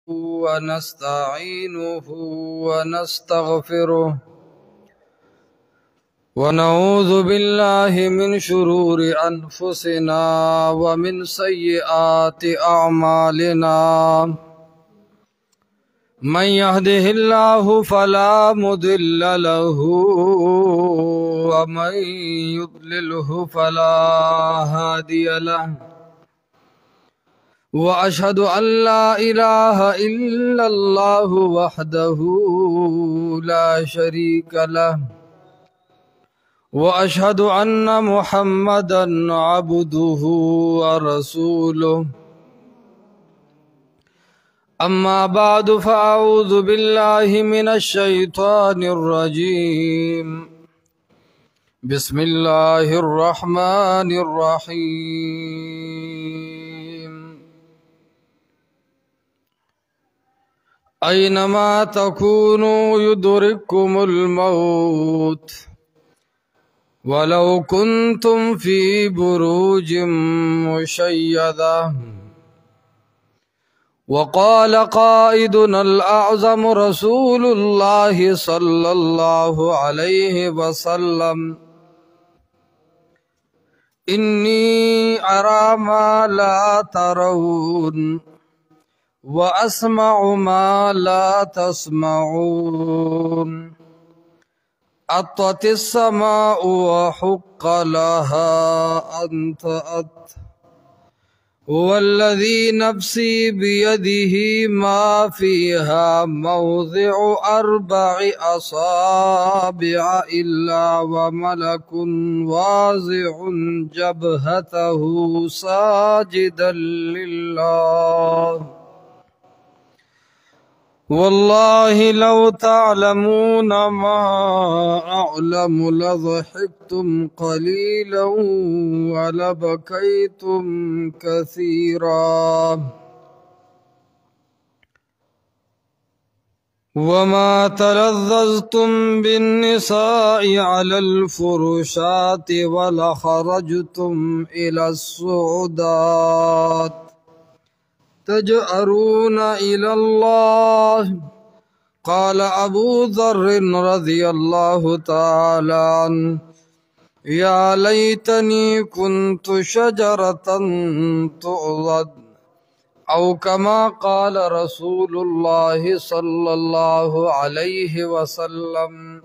ونستعينه ونستغفره ونعوذ بالله من شرور أنفسنا ومن سيئات أعمالنا من يهده الله فلا مضل له ومن يضلله فلا هادي له وأشهد أن لا إله إلا الله وحده لا شريك له وأشهد أن محمدا عبده ورسوله أما بعد فأعوذ بالله من الشيطان الرجيم بسم الله الرحمن الرحيم أينما تكونوا يدرككم الموت ولو كنتم في بروج مشيدة وقال قائدنا الأعظم رسول الله صلى الله عليه وسلم إني أرى ما لا ترون وأسمع ما لا تسمعون أطت السماء وحق لها أن تأت والذي نفسي بيده ما فيها موضع 4 أصابع إلا وملك واضع جبهته ساجدا لله والله لو تعلمون ما أعلم لضحكتم قليلا ولبكيتم كثيرا وما تلذذتم بالنساء على الفرشات ولخرجتم إلى الصعودات تجأرون إلى الله. قال أبو ذر رضي الله تعالى عنه يا ليتني كنت شجرة تعضد أو كما قال رسول الله صلى الله عليه وسلم.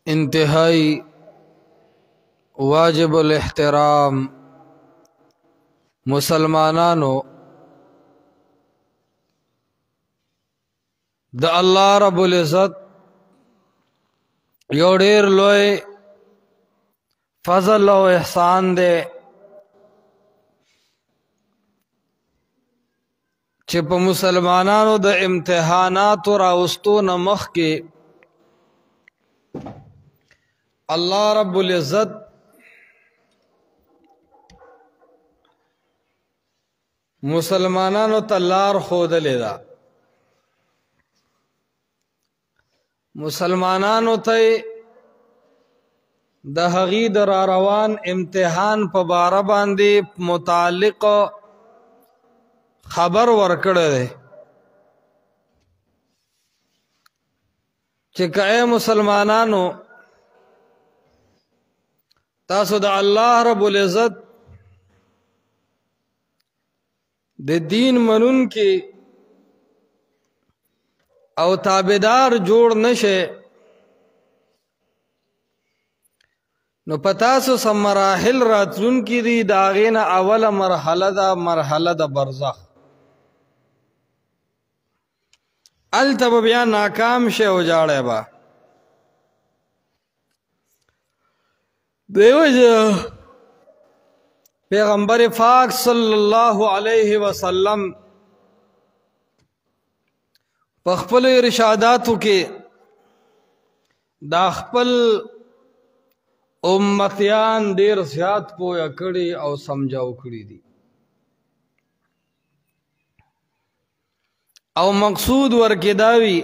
انتهائی واجب الاحترام مسلمانانو د الله رب العزت یو ډیر لوی فضل او احسان دے چې په مسلمانانو د امتحانات راوستو نه مخکې الله رب العزت مسلمانانو ته لار ښودلې ده. مسلمانانو ته د هغې د راروان امتحان په باره باندې متعلق خبر ورکړی دی چې که ای مسلمانانو تاسو د الله رب العزت د دین منون کې او تابعدار جوړ نشه نو پتاسو سم مراحل راتلون کی دی داغین اول مرحله دا برزخ التب بیا ناکام شه او جاړه با دیو پیغمبر پاک صلی اللہ علیہ وسلم په خپل ارشاداتو کې دا خپل امتیان ډیر زیات پویا کړي او سمجاو کړي دي او مقصود ورکې داوي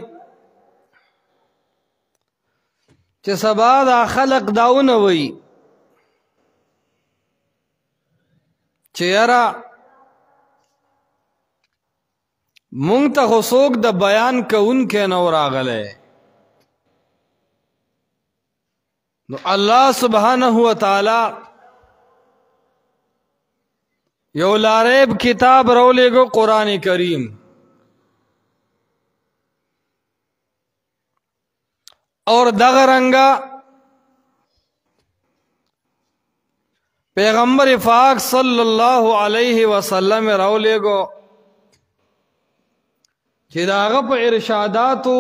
چې سبا دا خلق داونه وي چې یاره مونږ ته خو څوک د بیان کوونکی نه و راغلی نو الله سبحانه وتعالی یو لاریب کتاب راولېږو قرآن کریم اور دغه رنګه پیغمبر پاک صلی الله علیه وسلم راولېږو چې د هغه په ارشاداتو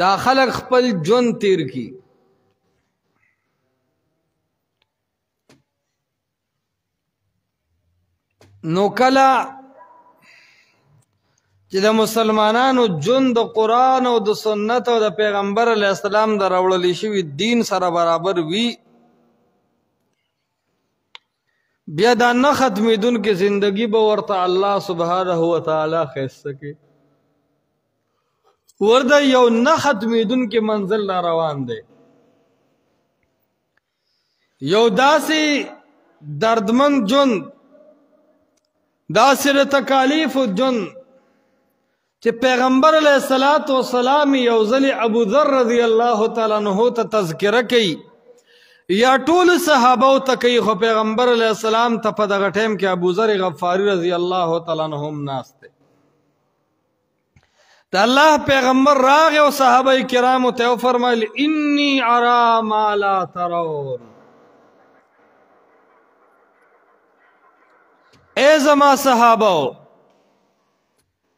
دا خلق خپل ژوند تیر کی نو کله چې د مسلمانانو ژوند د قرآن او د سنت او د پیغمبر علیه السلام د راوړل شوي دین سره برابر وي بیا دا نه ختمېدونکې زندگی به ورته الله سبحانه وتعالی ښایسته کړي ورته یو نه ختمېدونکې منزل را روان دی یو داسې دردمند ژوند داسې د تکالیفو ژوند چې پیغمبر علیه السلام یو ځلې ابو ذر رضی الله تعالی عنه ته تذکره کوي یا ټول صحابه ته کوي خو پیغمبر علیه السلام ته په دغه ټیم کې ابو ذر غفاری رضی الله تعالی عنه هم ناست دی د الله پیغمبر راغی او صحابه کرامو ته وفرمایل انی ارا ما لا ترون ای زما صحابه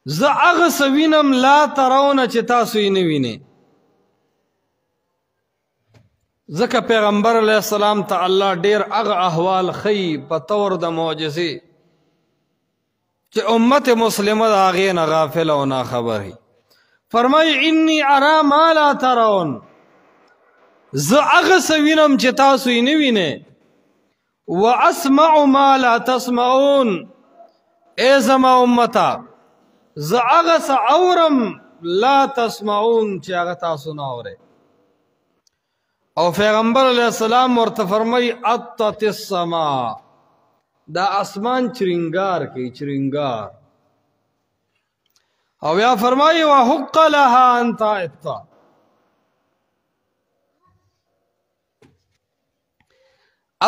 زه هغه څه وینم لا ترونه چې تاسو یې نه وینئ ځکه پیغمبر علیه السلام ته الله ډیر هغه احوال ښیي په طور د معجزې چې امت مسلمه د هغې نه غافله او ناخبر وي فرمایي انی ارا ما لا ترون زه هغه څه وینم چې تاسو یې نه وینئ واسمع ما لا تسمعون ای زما امته زه هغه څه اورم لا تسمعون چې هغه تاسو نه اورئ او پیغمبر علیہ السلام ورته فرمای اطت السما دا اسمان چرنگار کی چرنگار او یا فرمای وحق لها انت اطا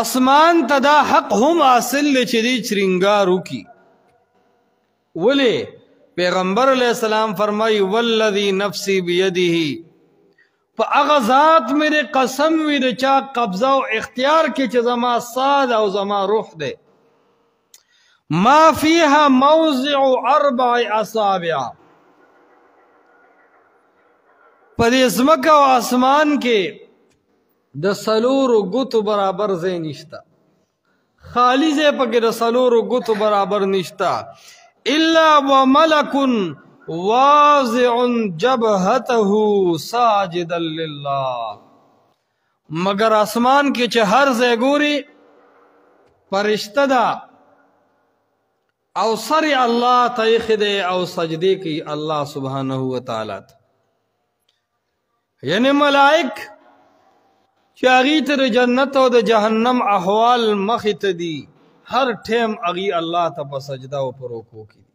اسمان تدا حق هم حاصل چې دی چرنگارو کی ولی پیغمبر علیہ السلام فرمای والذی نفسی بیده فاغه ذات میرے قسم وی د چا قبضه او اختیار کې چې زما صاد او زما روح ده ما فيها موضع 4 اصابع پدې زمکه او اسمان کې د سلور غوتو برابر ځای نشتا خالی ځای پکې د سلور غوتو برابر نشتا الا وملك واضع جبهته ساجدا لله مگر اسمان کې چې هر ځای ګوري فرشتہ دا او سر الله ته خدای او سجدي کوي الله سبحانه وتعالى یعنی ملائک چې هغه ته جنت او د جهنم احوال مخ ته دي هر ټیم هغه الله ته په سجده او پر رکوع کوي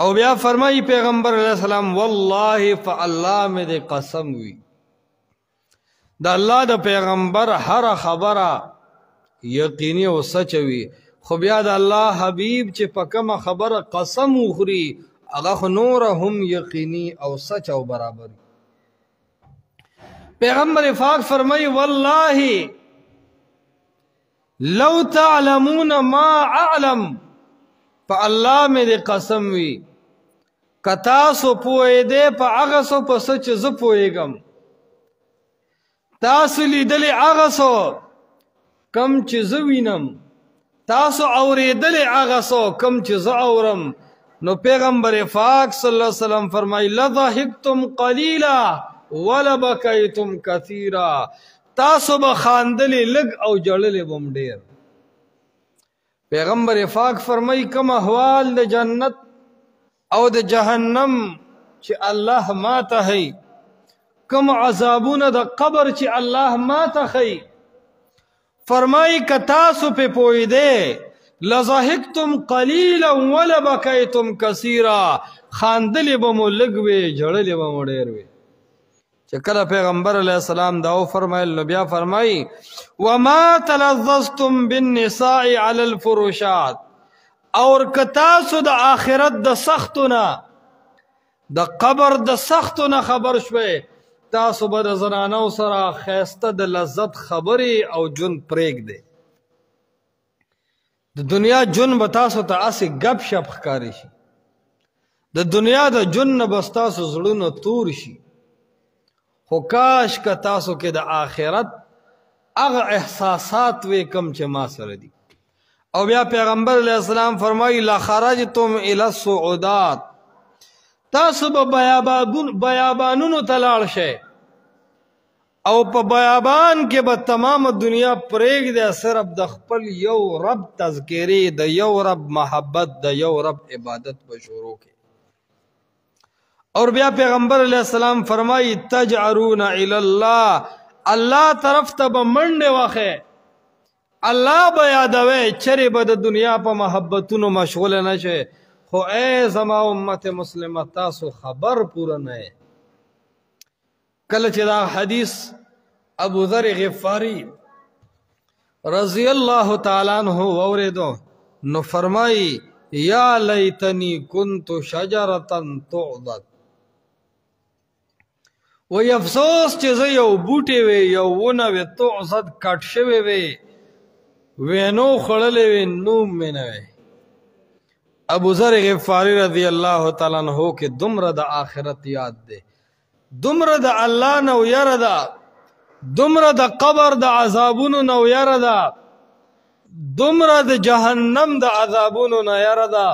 او بیا فرمائی پیغمبر علیہ السلام والله فالله میں دے قسم وی دا اللہ دا پیغمبر ہر خبره یقینی او سچ وی خو بیا دا اللہ حبیب چې پکم خبره قسم اخری اغه نور هم یقینی او سچ او برابر پیغمبر پاک فرمائی والله لو تعلمون ما اعلم فالله میں دے قسم وی کتاسو پوئے دے پا اغسو پا سچ زپوئیگم تاسو لیدلی اغسو کم چی زوینم تاسو اوریدلی اغسو کم چی زاورم نو پیغمبر پاک صلی اللہ علیہ وسلم فرمائی لضحکتم قلیلا ولبکیتم کثیرا تاسو بخاندلی لگ او جڑلی بم دیر پیغمبر پاک فرمائی کم احوال د جنت او د جهنم چې الله ما ته هي کم عذابونه د قبر چې الله ما ته هي فرمائی ک تاسو په پوی دے لضحکتم قلیلا ولبکیتم کثیرا، خاندلی به مو لږ وې ژړلې به مو ډېر وې. چې کله پیغمبر علیه السلام دا وفرمایل نو بیا فرمایي وما تلظظتم بالنساء علی الفروشات، اور که تاسو د آخرت د سختو نه د قبر د سختو نه خبر شوئ، تاسو به د زنانو سره ښایسته د لذت خبرې او ژوند پرېږدئ. د دنیا ژوند به تاسو ته هسې ګپ شپ ښکاري شي، د دنیا د ژوند نه به ستاسو زړونه تور شي. خو کاش که تاسو کې د آخرت هغه احساسات وې کم چې ما سره دي. او بیا پیغمبر علیہ السلام فرمایي لخرجتم الی الصعودات، تاسو به بیابانونو ته لاړ شئ او په بیابان کې به تمام دنیا پرېږدئ، صرف د خپل یو رب تذکرې، د یو رب محبت، د یو رب عبادت به شروع کړئ. اور بیا پیغمبر علیہ السلام فرمائی تجعرون الی اللہ، اللہ طرف تا با منڈے واخے، اللہ با یادوے چرے با دا دنیا پا محبتونو مشغول نشے. خو اے زما امت مسلمہ تاسو خبر پورا نئے. کل چدا حدیث ابو ذر غفاری رضی اللہ تعالیٰ عنہ ووردو نو فرمائی یا لیتنی کنت شجرتا تعضد، وی افسوس چې زه یو بوټی وی یو ونه وی تعضد کټ شوی وی وینو خوړلی وی نوم مې نه وی. ابو ذر غفاری رضی اللہ تعالی عنہ کې دومره د آخرت یاد دی، دومره د الله نه ویره ده، دومره د قبر د عذابونو نه ویره ده، دومره د جهنم د عذابونو نه یره ده،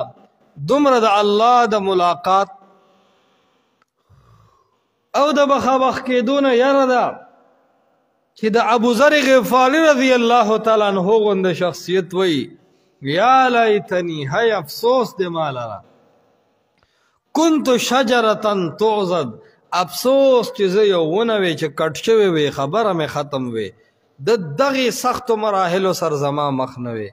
دومره د الله د ملاقات او د بخابخ کېدو نه یره ده چې د ابو ذر غفاری رضی الله تعالی عنہ غونده شخصیت وی یا لیتنی، ہے افسوس دے مالا کنت شجرتا تعضد، افسوس چې زه یو ونه وی چې کټ شوی وی خبره مې ختم وی، د دغې سختو مراحلو سر زما مخ نه وی.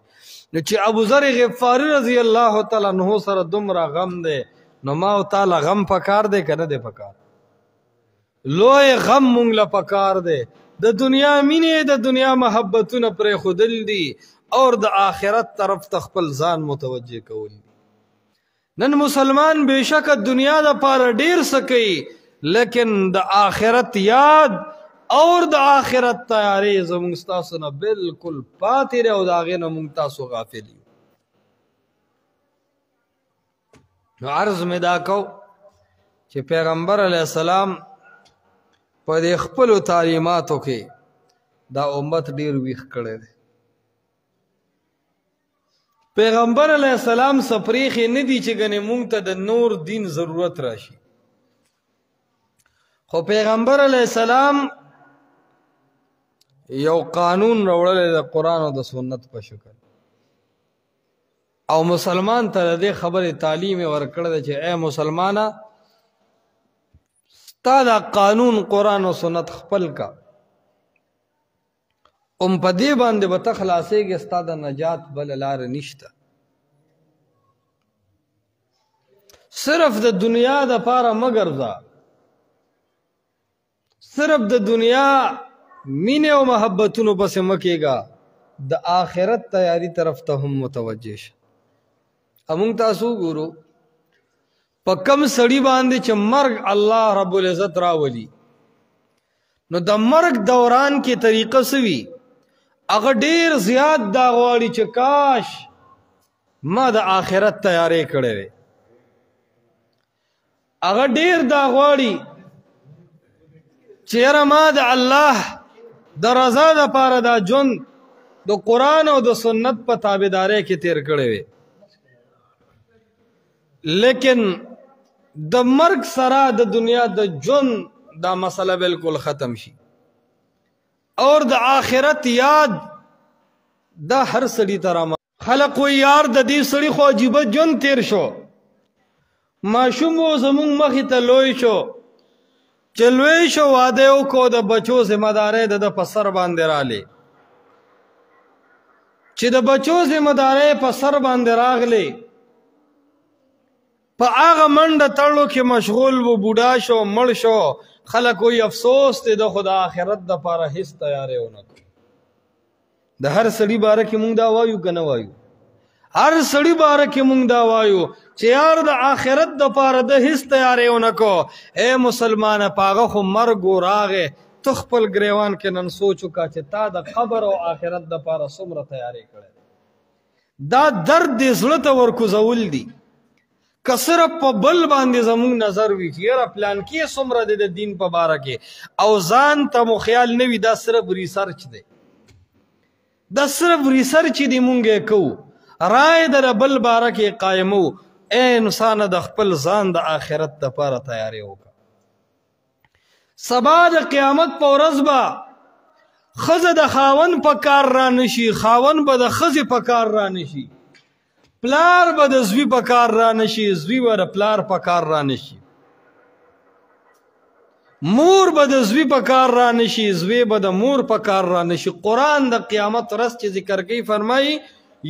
نو چې ابو ذر غفاری رضی الله تعالی عنہ سره دومره غم دی نو ما او تعالی غم پکار دی که نه دی پکار؟ لوی غم مونږ له پکار دی. د دنیا مینې د دنیا محبتونه پرېښودل دي اور د آخرت طرف ته خپل ځان متوجه کول دي. نن مسلمان بېشکه دنیا د پاره ډېر څه کوي، لیکن د آخرت یاد اور د آخرت تیاری زمونږ ستاسو نه بالکل پاتې دی او د هغې نه مونږ تاسو غافل یو. نو عرض مې دا کو چې پیغمبر علیه السلام په دې خپلو تعلیماتو کې دا امت ډېر ویښ کړی دی. پیغمبر علیہ السلام سپریخی ندی چې گنی مونږ ته د نور دین ضرورت راشي، خو پیغمبر علیہ السلام یو قانون راوړلی د قرآن او د سنت په شکل او مسلمان ته د دې خبرې تعلیم ورکړی دی چې اے مسلمانه ستا دا قانون قرآن او سنت خپل کا، په دې باندې به ته خلاصېږې، ستا د نجات بله لاره نشته. صرف د دنیا دپاره مه ګرځه، صرف د دنیا مینې او محبتونو پسې مه کېږه، د آخرت تیاری طرف ته هم متوجه شه. موږ تاسو وګورو په کم سړي باندې چې مرګ الله رب العزت راولي نو د مرګ دوران کې طریقه څه وي؟ هغه ډیر زیات دا غواړي چې کاش ما د آخرت تیاری کړې وي، هغه ډیر دا غواړي چې یاره ما د الله د رضا دپاره دا ژوند د قرآن او د سنت په تابعدارۍ کې تیر کړی وي. لیکن د مرګ سره د دنیا د ژوند دا مسله بالکل ختم شي اور د آخرت یاد دا هر سړي ته راما خلق وی یار د دې سړي خو عجیبه ژوند تیر شو، ماشوم و زمونږ مخې ته لوی شو، چې لوی شو واده یې وکړو د بچو ذمه داری د ده په سر باندې رالی، چې د بچو ذمہ دارۍ په سر باندې راغلی په هغه منډه تړلو کې مشغول و بوډا شو مړ شو خلک وایي افسوس دی د خو د آخرت دپاره هېڅ تیاری ونه کړو د هر سړي باره کې مونږ دا وایو که نه وایو هر سړي باره کې مونږ دا وایو چې یار د آخرت دپاره د هېڅ تیاری ونه کړو ای مسلمانه په هغه خو مرګ و راغې ته خپل ګریوان کې نن سوچ وکړه چې تا د قبر او آخرت دپاره څومره تیاری کړی دا درد دې زړه ته ورکوزول دي که صرف په بل باندې زموږ نظر وي چې یاره پلان کې څومره دی د دین په باره کې او ځان ته مو خیال نه وي دا صرف ریسرچ دی دا صرف ریسرچ دی مونږ یې کوو رای د بل باره کې قایمو ای انسانه د خپل ځان د آخرت دپاره تیاری وکړه سبا د قیامت په ورځ به ښځه د خاوند په کار را نشي خاوند به د ښځې په کار را نشي پلار به د زوی په کار را نشي زوی به د پلار په کار را نشي مور به د زوی په کار را نشي زوی به د مور په کار را نشي قرآن د قیامت ورځ چې ذکر کوي فرمایي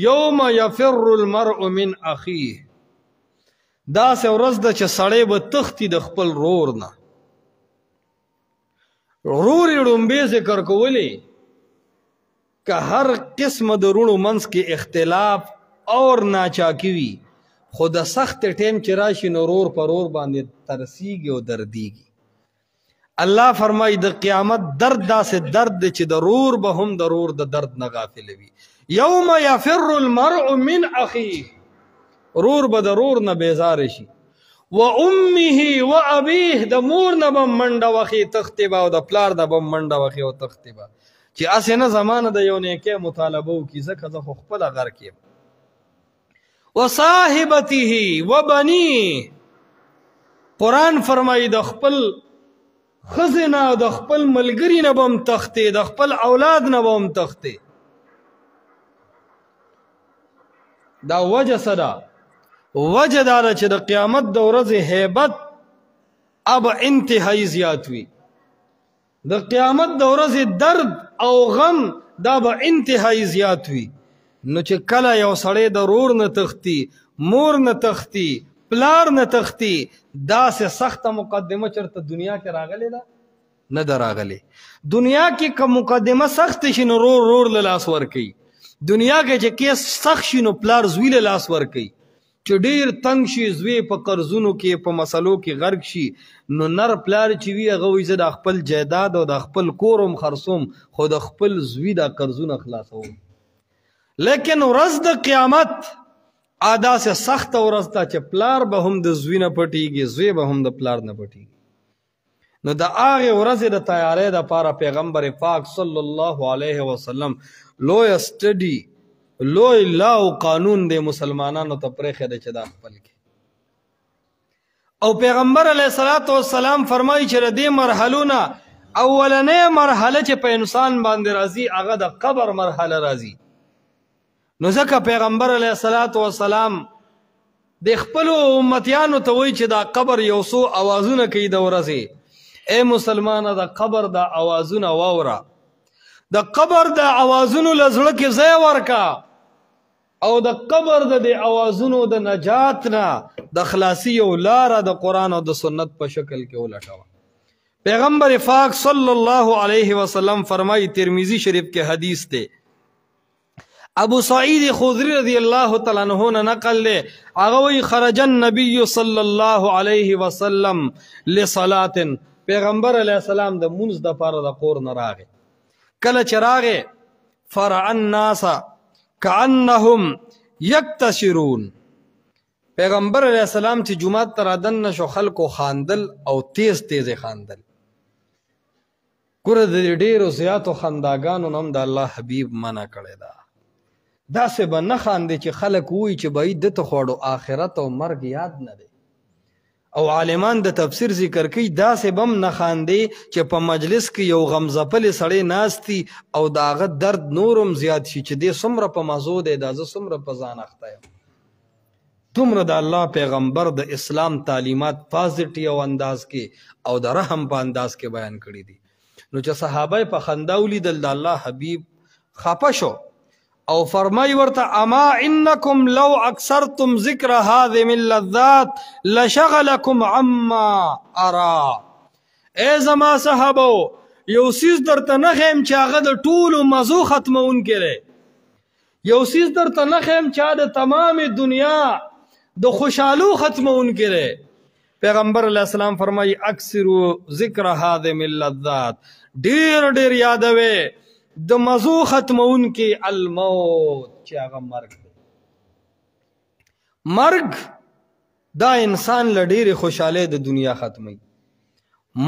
یوم یفر المرء من اخیه داسې ورځ ده چې سړی به تښتي د خپل رور نه رور یې ړومبې ذکر کولی که هر قسمه د رونو منځ کې اختلاف اور ناچاکي وي خو د سخت ټیم چې راشي نو رور پر رور باندې ترسیږي او دردیږي الله فرمایي د قیامت درد داسې درد دی چې د رور به هم د رور د درد نه غافل وي یوم یفر المرء من اخیه رور به د رور نه بیزار شي و امه و ابیه د مور نه به منډه وخي تختې به او د پلار نه به منډه وخي او تختې به چې هسې نه زمانه د یو نیکۍ مطالبه وکړي ځکه زه خو خپله غر کې و صاحبته و بنیه قرآن فرمایي د خپل ښځې نه د خپل ملګري نه به هم تختې د خپل اولاد نه به هم تختې دا وجه څه ده وجه دا ده چې د قیامت د ورځې هیبت اب انتهایی زیات وي د قیامت د ورځې درد او غم دا به انتهایی زیات وي نو چې کله یو سړی د رور نه تختی مور نه تختی پلار نه تختی داسې سخته مقدمه چرته دنیا کې راغلی ده نه ده راغلی دنیا کې که مقدمه سخت شي نو رور رور له لاس ورکوي دنیا کې چې کیس سخت شي نو پلار زوی له لاس ورکوي چې ډېر تنګ شي زوی په قرضونو کې په مسلو کې غرق شي نو نر پلار چې وي هغه وایي زه د خپل جایداد او د خپل کور هم خرڅوم خو د خپل زوی دا قرضونه خلاصوم لیکن ورځ د قیامت داسې سخته ورځ ده چې پلار به هم د زوی نه پټېږي زوی به هم د پلار نه پټېږي نو د هغې ورځې د تیارۍ دپاره پیغمبر پاک صلی الله علیه وسلم لوی سټډي لوی لا او قانون دی مسلمانانو ته پرېښی دی چې دا خپل کې او پیغمبر علیه الصلاة والسلام فرمایي چې د دې مرحلو نه اولنۍ مرحله چې په انسان باندې راځي هغه د قبر مرحله راځي نو ځکه پیغمبر علیه الصلاة والسلام د خپلو امتیانو ته وایي چې دا قبر یو څو اوازونه کوي د ورځې ای مسلمانه د قبر د اوازونه واوره د قبر د اوازونو له زړه کې ځای ورکه او د قبر د دې اوازونو د نجات نه د خلاصي یو لاره د قرآن او د سنت په شکل کې ولټوه پیغمبر پاک صلی الله علیه وسلم فرمایي ترمذی شریف کې حدیث دی ابو سعید خدری رضی الله تعالی عنہ نے نقل لے هغه وی خرج النبي صلی الله علیه وسلم لصلاه پیغمبر علیہ السلام د منځ د پاره د کور نه راغی کله چې راغی فرع الناس كانهم یکتشرون پیغمبر علیہ السلام چې جمعه تر دن شو خلکو خاندل او تیز تیز خاندل ګوره د ډیرو زیاتو خنداګانو هم د الله حبیب منع کړی دا داسې به نه خاندي چې خلک وایي چې باید دته خوړو آخرت او مرګ یاد نه دی او عالمان د تفسیر ذکر کوي داسې به هم نه خاندي چې په مجلس کې یو غمزپلې سړی ناستي او د هغه درد نورم زیات شي چې دې څومره په مزو دی دا زه څومره په ځان اخته یم دومره د الله پیغمبر د اسلام تعلیمات پازیټیو انداز کې او د رحم په انداز کې بیان کړي دي نو چې صحابه په خندا ولیدل د الله حبیب خفه شو او فرمای ورته اما انکم لو اکثرتم ذکر هذه من اللذات لشغلکم عما ارا. ای زما صحابو یو سیز درته نخیم چې هغه د ټولو مزو ختمونکی دی، یو سیز درته نخیم چې د تمام دنیا د خوشحالو ختمونکی دی. پیغمبر علیہ السلام فرمائی اکثرو ذکر هذه من اللذات، ډیر ډیر یادوي د مزو ختمونکی الموت چې هغه مرګ دی. مرګ دا انسان له ډیرې خوشحالۍ د دنیا ختمي.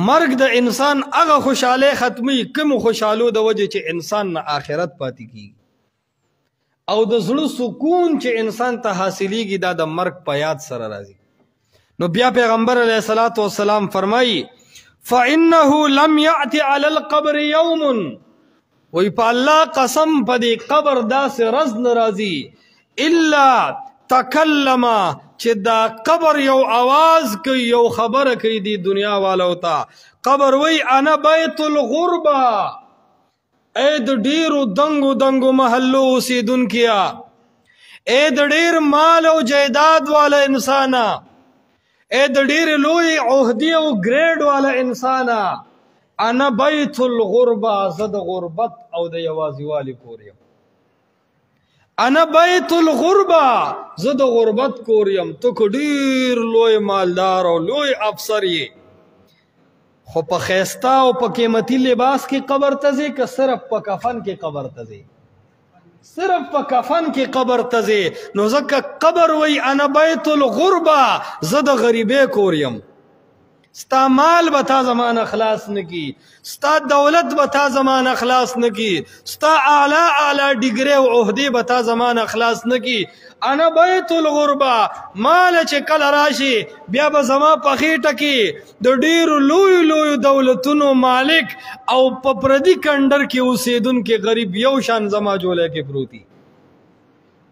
مرګ د انسان هغه خوشحالۍ ختمي کوم خوشحالو د وجه چې انسان نه آخرت پاتې کیږي او د زړه سکون چې انسان ته حاصلېږي دا د مرګ په یاد سره راځي. نو بیا پیغمبر علیہ الصلوۃ والسلام فرمایي فإنه لم يأت على القبر يوم، وی په الله قسم په دې قبر داسې ورځ نه راځي الا تکلم چې دا قبر یو आवाज کوي، یو خبره کوي دی دنیا والو ته. قبر وی انا بیت الغربه، اے د ډیرو دنګو دنګو محلو اوسیدونکیا، اے د ډیر مال او جایداد والا انسانا، اے د ډیر لوی عہدی او گریډ والا انسانا، انا بیت الغربه، زد غربت او د یوازیوالی کور یم. انا بیت الغربه، زد غربت کور یم. تو که ډیر لوی مالدار او لوی افسر یې خو په خیستا او په قیمتي لباس کې قبر ته ځې که صرف په کفن کې قبر ته ځې؟ صرف په کفن کې قبر ته ځې. نو ځکه قبر وی انا بیت الغربه، زه د غریبۍ کور یم. ستا مال به تا زمان اخلاص نکی، ستا دولت به تا زمان اخلاص نکی، ستا اعلی اعلی ڈگری و عہدی به تا زمان اخلاص نکی. انا بیت الغربه، مال چې کله راشي بیا به زما په خېټه کې د ډیرو لویو لویو دولتونو مالک او په پردي کندر کې اوسیدونکي غریب یو شان زما جوله کې پروتي.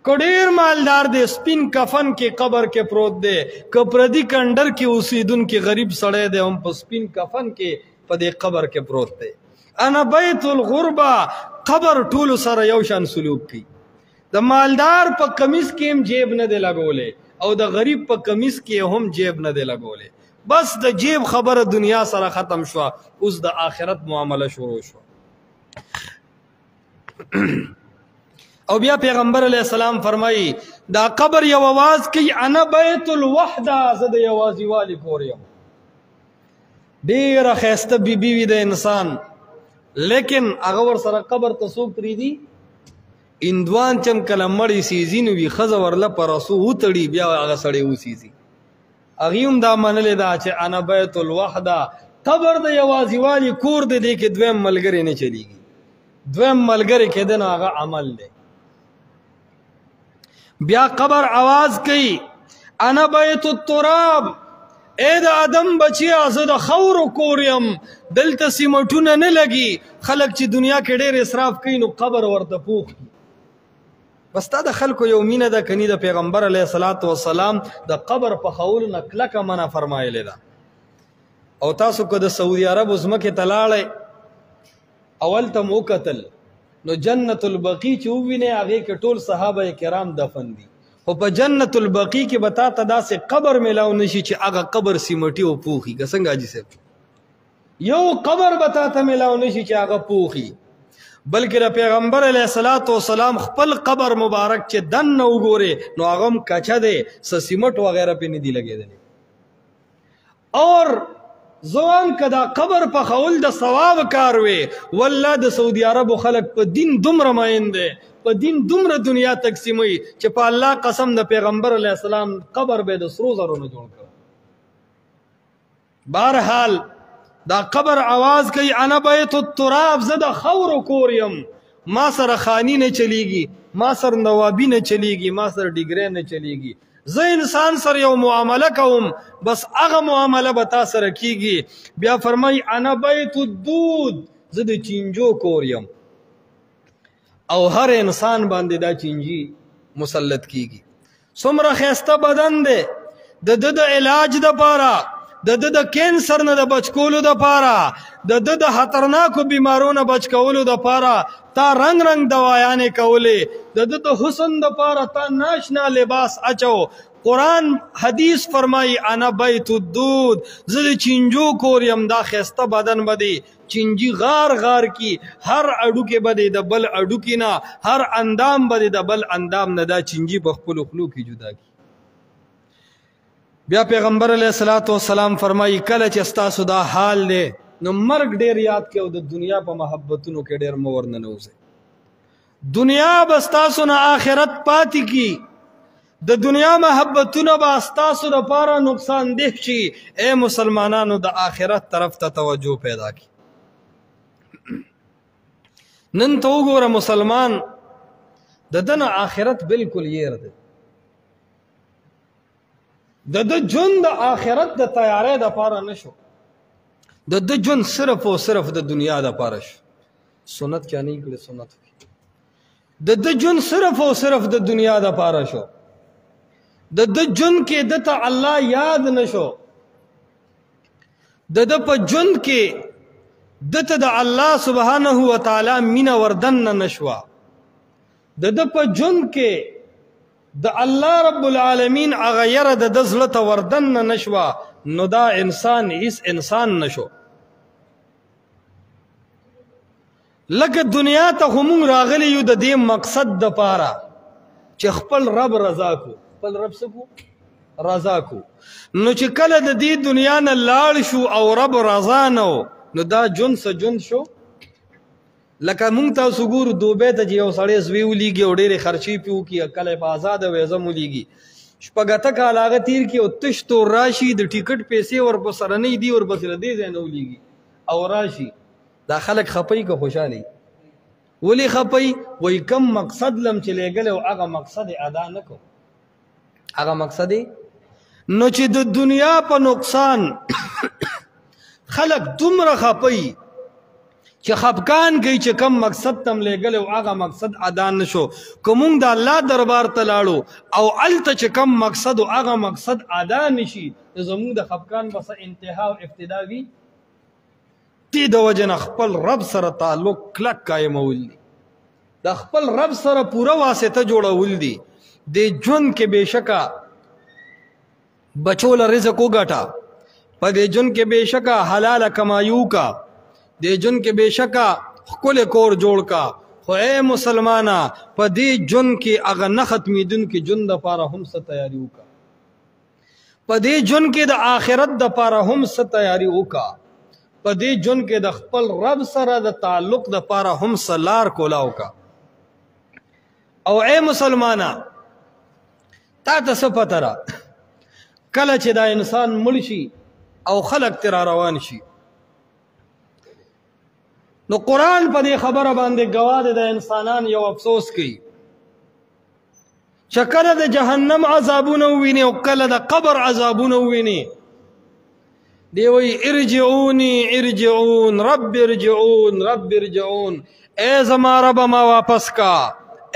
کډیر مالدار دے سپین کفن کې قبر کې پروت دے، کپردی کندر کې اوسیدونکي غریب سړی دے هم په سپین کفن کې په دې قبر کې پروت دے. انا بیت الغربه، قبر ټول سره یو شان سلوک کی. د مالدار په کمیس کې هم جیب نه دی لګولې او د غریب په کمیس کې هم جیب نه دی لګولې. بس د جیب خبره دنیا سره ختم شو، اوس د آخرت معامله شروع شو. او بیا پیغمبر علیہ السلام فرمائی دا قبر یو आवाज کوي انا بیت الوحده، زه د یوازیوالي کور یم. ډیره ښایسته بیبي وي د انسان، لیکن هغه ور سره قبر ته څوک پرېږدي؟ اندوان چم کله مړی سیزي نو وي ښځه ورله په رسو وتړي بیا هغه سړی وسیزي. هغې هم دا منلې ده چې انا بیت الوحده، قبر د یوازیوالي کور دی. دې کې دویم ملګری نه چلیږي. دویم ملګری کېده نو هغه عمل دی. بیا قبر आवाज کوي انا بیت التراب، اے د آدم بچیا زه د خاورو کور یم. دلته سیمټونه نه لګي. خلک چې دنیا کې ډېر اسراف کوي نو قبر ورته پوخ کړي. بس تا د خلکو یو مینه ده کني د پیغمبر علیه الصلاۃ والسلام د قبر په خولو نه کلکه منع فرمایلې ده. او تاسو که د سعودي عربو ځمکې ته لاړئ اول ته مو وکتل نو جنت البقی چې ووینې هغې کې ټول صحابه کرام دفن دي، خو په جنت البقی کې به تا ته داسې قبر میلاو نشي چې هغه قبر سیمټي او پوخي. که څنګه حاجي صاحب یو قبر به تا ته میلاو نشي چې هغه پوخي، بلکې د پیغمبر علیه الصلاۃ والسلام خپل قبر مبارک چې دننه وګورې نو هغه هم کچه دی، څه سیمټ وغیره پې نه دي لګېدلي. اور زوان کدا قبر په خول د ثواب کار وي، والله د سعودي عربو خلک په دین دومره مین دی، په دین دومره دنیا تقسیموي چې په الله قسم د پیغمبر علیه السلام قبر به د سرو زرو نه جوړ کړ. بهرحال دا قبر आवाज کوي انا بیت التراب، زه د خاورو کور یم. ما سره خانی نه چلیږي، ما سره نوابی نه چلیږي، ما سره ډیګری نه چلیږي. زه انسان سره یو معامله کوم، بس هغه معامله به تا سره کیږي. بیا فرمای انا بیت الدود، زه د چینجو کور یم. او هر انسان باندې دا چینجی مسلط کیږي. څومره ښایسته بدن دی، د علاج دپاره د کینسر نه د بچ کولو دپاره د خطرناکو بیمارو نه بچ کولو دپاره تا رنگ رنگ دوايانې کولې د حسن دپاره تا ناشنا لباس اچو قرآن حدیث فرمائی انا بیت الدود زد چنجو کوریم دا خیسته بدن بدی چنجی غار غار کی ہر اڈو کے بدی دا بل اڈو کی نا ہر اندام بدی دا بل اندام نا دا چنجی بخپل خلو کی جدا کی بیا پیغمبر علیہ السلام فرمائی کله چې ستاسو دا حال دے نو مرگ ډیر یاد کې او د دنیا په محبتونو کې ډیر مور نه نوځي دنیا بستاسو نه آخرت پاتی کی د دنیا محبتونه با ستاسو لپاره نقصان ده شي اے مسلمانانو د آخرت طرف ته توجه پیدا کی نن ته وګوره مسلمان د دنه آخرت بالکل یې ده د ژوند د آخرت د تیارې د پاره نشو د ژوند صرف او صرف د دنیا د پاره شو سنت کیا نه کړي سنت د ژوند صرف او صرف د دنیا د پاره شو د ژوند کې دته الله یاد نشو د په ژوند کې دته د الله سبحانه و تعالی مینا وردن نشوا د په ژوند کې د الله رب العالمین اغیر د دزلت وردن نشوا نو دا انسان هیڅ انسان نشو لکه دنیا ته هم راغلی یو د دې مقصد د پاره چې خپل رب رضا کو خپل رب سکو رضا کو نو چې کله د دې دنیا نه لاړ شو او رب رضا نو دا جون څه جون شو لکه مونږ تاسو ګورو دوبه ته یو سړی زوی ولېږي او ډېرې خرچې پې وکړي کله په ازاده ویزه م ولېږي شپږ کال هغه تېر کړي او تش تور راشي د ټیکټ پیسې ورپسره نه دي ورپسې له دې ځای نه ولېږي او راشي دا خلک خپوي که خوشحالي ولې خپوي وایي کم مقصد لم چې لېږلی او هغه مقصد یې ادا نه کړو هغه مقصد نو چې د دنیا په نقصان خلق دومره خپوي چې خفقان کوي چې کم مقصد تم لېږلی او هغه مقصد ادا نشو که مونږ د الله دربار ته لاړو او هلته چې کم مقصد او هغه مقصد ادا نشي نو زمونږ د خفقان به څه انتها او ابتدا وي دې د وجې نه خپل رب سره تعلق کلک قایمول دي د خپل رب سره پوره واسطه جوړول دي د ژوند کې بېشکه بچو له رزق وګټه په دې ژوند کې بېشکه حلاله کمایو کا دې ژوند کې بېشکه ښکلی کور جوړ کا خو اے مسلمانه په دې ژوند کې هغه نه ختمېدونکي ژوند دپاره هم څه تیاري وکړه په دې ژوند کې د آخرت دپاره هم څه تیاري وکړه په دې ژوند کې د خپل رب سره د تعلق دپاره هم څه لار کولاو کا او اے مسلمانه تا ته څه پته ده کله چې دا انسان مړ شي او خلق ترا روان شي نو قرآن په دې خبره باندې گواه د انسانان یو افسوس کوي چې کله د جهنم عذابونه وویني او کله د قبر عذابونه وویني دی وی ارجعونی ارجعون رب ارجعون رب ارجعون اے زما رب ما واپس کا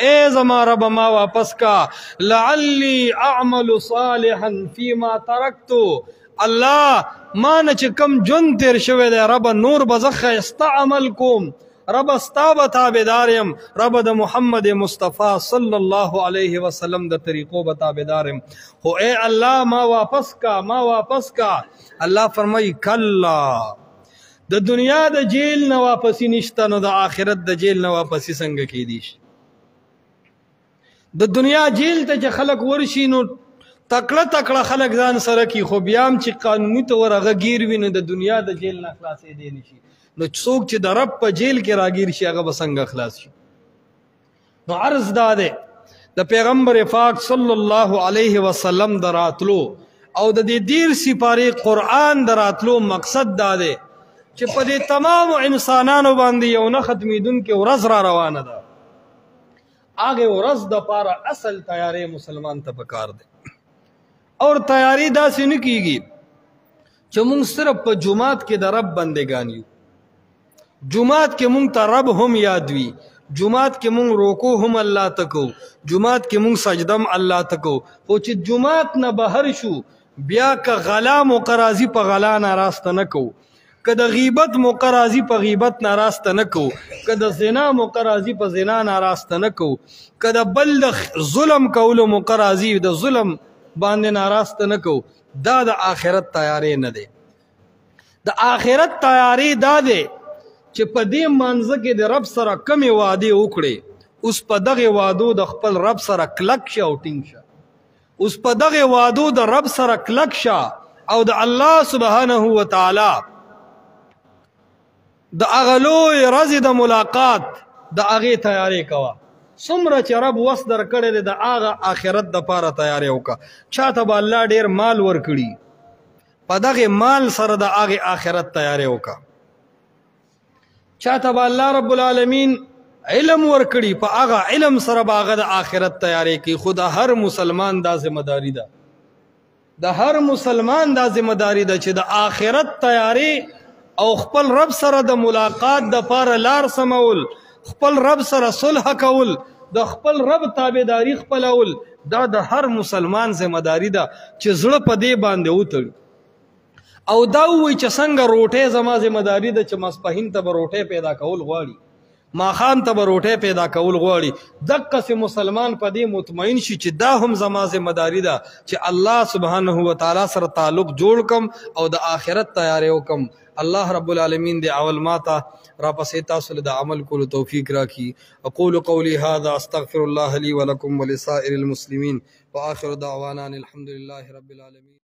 اے زما رب ما واپس کا لعلی اعمل صالحا فيما ترکت الله ما نه چې کم ژوند تیر شوی دی رب نور به زه ښایسته عمل کوم رب ستا به تابعدار یم رب د محمد مصطفی صلی الله علیه وسلم د طریقو به تابعدار یم خو اے الله ما واپس کا ما واپس کا الله فرمایي کلا د دنیا د جیل نه واپسی نشته نو د آخرت د جیل نه واپسی څنګه کیدی شي د دنیا جیل ته چې خلک ورشي نو تکړه تکړه خلک ځان سره کی خو بیا هم چې قانوني طور هغه ګیر وي نو د دنیا د جیل نه خلاصېدی نه شي نو څوک چې د رب په جیل کې راګیر شي هغه به څنګه خلاص شي نو عرض دا دی د پیغمبر پاک صلی الله علیه وسلم د راتلو او د دې 13 سپارې قرآن د راتلو مقصد دا دی چې په دې تمامو انسانانو باندې یو نه ختمېدونکې ورځ را روانه ده هغې ورځ دپاره اصل تیاری مسلمان ته پکار دی اور تیاری داسې نه کیږي چې مونږ صرف په جماعت کې د رب بندگان یو جماعت کې مونږ ته رب هم یاد وي جماعت کې مونږ روکو هم الله ته کوو جماعت کې مونږ سجدم الله ته کوو خو چې جماعت نه بهر شو بیا که غلا مقرازی په غلا ناراسته نه کو، که د غیبت مقرازی په غیبت ناراسته نه کو، که د زنا مقرازی په زنا ناراسته نه کو، که د بل د ظلم کولو مقرازی د ظلم باندې ناراسته نه کو. دا د آخرت تیارې نه دی. د آخرت تیارې دا دی چې په دې مانځه کې د رب سره کمې وعدې وکړې، اوس په دغه وعدو د خپل رب سره کلک شه او ټینګ شه. اوس په دغه وعدو د رب سره کلک شه او د الله سبحانه وتعالی د هغه لوی ورځې د ملاقات د هغې تیارې کوه. څومره چې رب وس درکړی دی د هغه آخرت دپاره تیارې وکړه. چاته به الله ډېر مال ورکړي، په دغې مال سره د هغې آخرت تیارې وکړه. چاته به الله رب العالمین علم ورکړي، په هغه علم سره به هغه د آخرت تیارې کوي. خو د هر مسلمان دا ذمہداري ده، د هر مسلمان دا ذمہداري ده چې د آخرت تیارې او خپل رب سره د ملاقات د پاره لار سمول، خپل رب سره صلح کول، د خپل رب تابعداري خپلول، دا د هر مسلمان ذمہداري ده چې زړه په دې باندې وتړي او دا ووایي چې څنګه روټۍ زما ذمہداري ده چې ماسپښین ته به روټۍ پیدا کول غواړي، ماښام ته به روټۍ پیدا کول غواړي. دقسې مسلمان په دې مطمئن شي چې دا هم زما ذمہداري ده چې الله سبحانه وتعالی سره تعلق جوړ کم او د آخرت تیارې وکم. الله رب العالمین دې اول ماته راپسې تاسو له د عمل کولو توفیق راکړي. اقول قولي هذا استغفر الله لي ولكم ولسائر المسلمين واخر دعوانا الحمد لله رب العالمين.